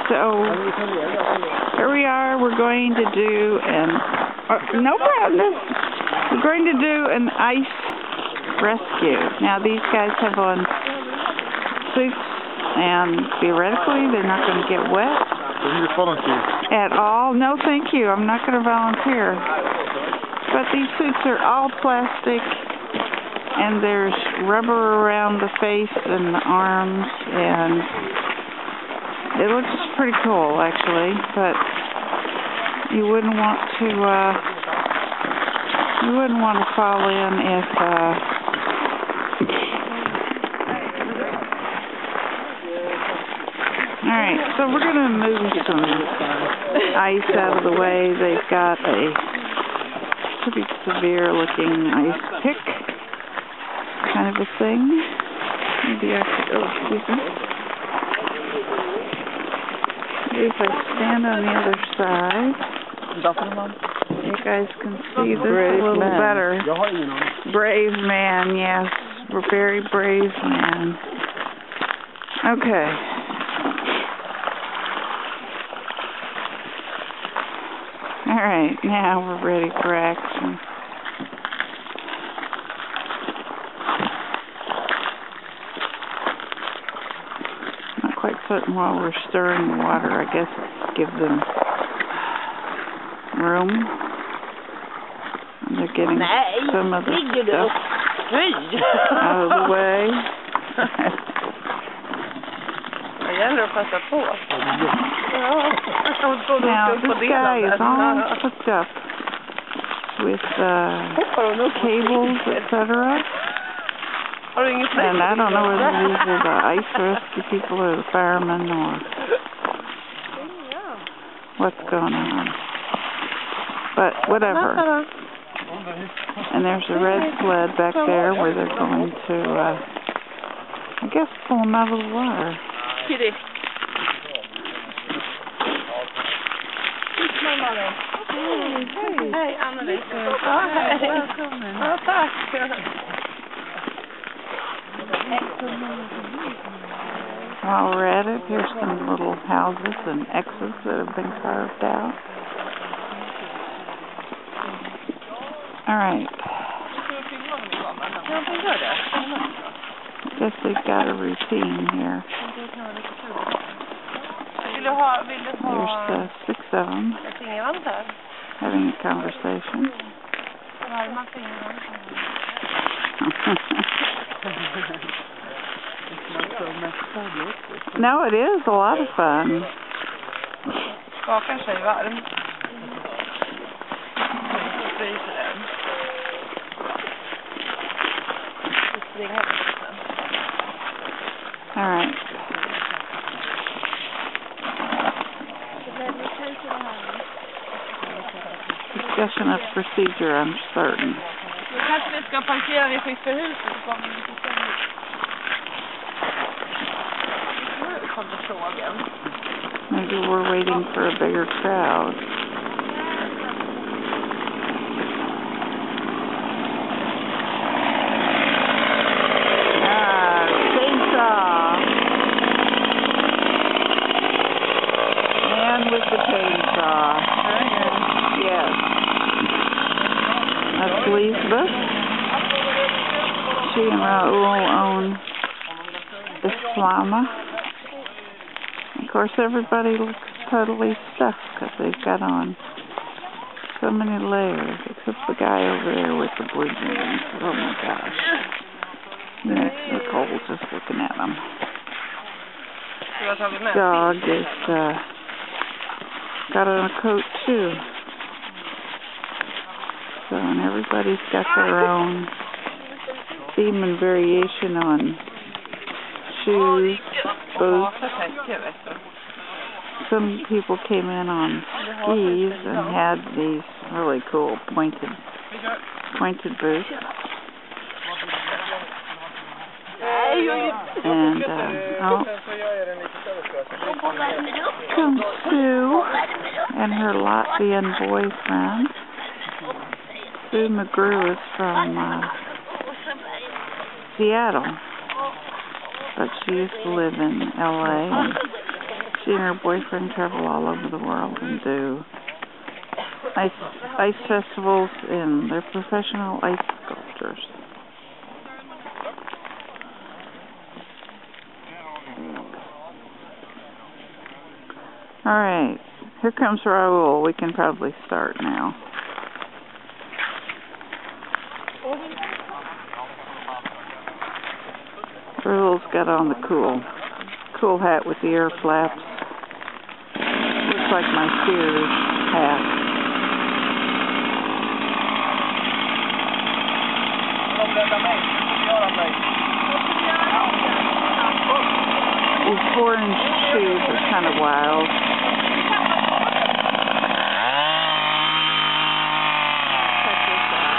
So here we are. We're going to do no problem. We're going to do an ice rescue. Now these guys have on suits, and theoretically they're not going to get wet at all. No, thank you. I'm not going to volunteer. But these suits are all plastic, and there's rubber around the face and the arms, and it looks pretty cool, actually, but you wouldn't want to fall in if all right, so we're going to move some ice out of the way. They've got a pretty severe looking ice pick kind of a thing. Maybe I could, excuse me. If I stand on the other side, you guys can see this a little better. Brave man, yes. Very brave man. Okay. Alright, now we're ready for action. Quite certain while we're stirring the water, I guess give them room. And they're getting some of the stuff out of the way. Now this guy is all hooked up with cables, etc. And I don't know whether these are the ice rescue people or the firemen or what's going on. But whatever. And there's a red sled back there where they're going to, I guess, pull them out of the water. Kitty. Hey, Anneli. Welcome. Tack. While we're at it, here's some little houses and X's that have been carved out. Alright. I guess they've got a routine here. There's 6 of them having a conversation. No, it is a lot of fun. All right. Discussion of procedure, I'm certain. Maybe we're waiting for a bigger crowd. Chainsaw. Man with the chainsaw. Yes. That's Lisbeth. She and Raul own Islama. Of course, everybody looks totally stuffed because they've got on so many layers, except the guy over there with the blue jeans. Oh my gosh. He makes me cold just looking at him. Dog is got on a coat too. So, and everybody's got their own theme and variation on shoes, boots. Some people came in on skis and had these really cool pointed boots. And comes Sue and her Latvian boyfriend. Sue McGrew is from Seattle, but she used to live in L.A. and She and her boyfriend travel all over the world and do ice festivals, and they're professional ice sculptors. Alright, here comes Raul. We can probably start now. Raul's got on the cool hat with the ear flaps. Looks like my Sears hat. These 4-inch shoes are kind of wild. Check this out.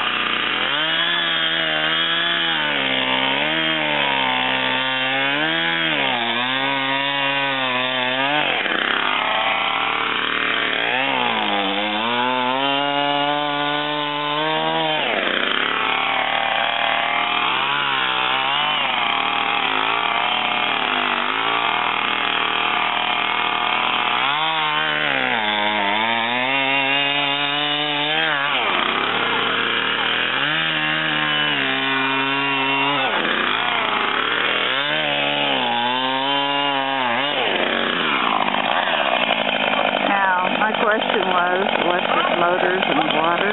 Question was electric motors and water,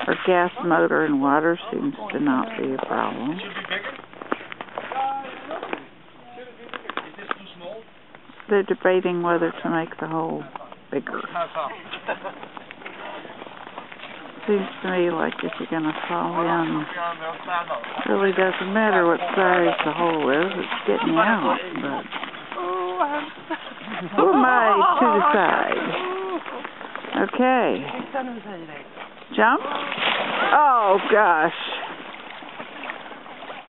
but gas motor and water seems to not be a problem. They're debating whether to make the hole bigger. Seems to me like if you're going to fall in, it really doesn't matter what size the hole is, it's getting you out. But who am I to decide? Okay. Jump? Oh, gosh.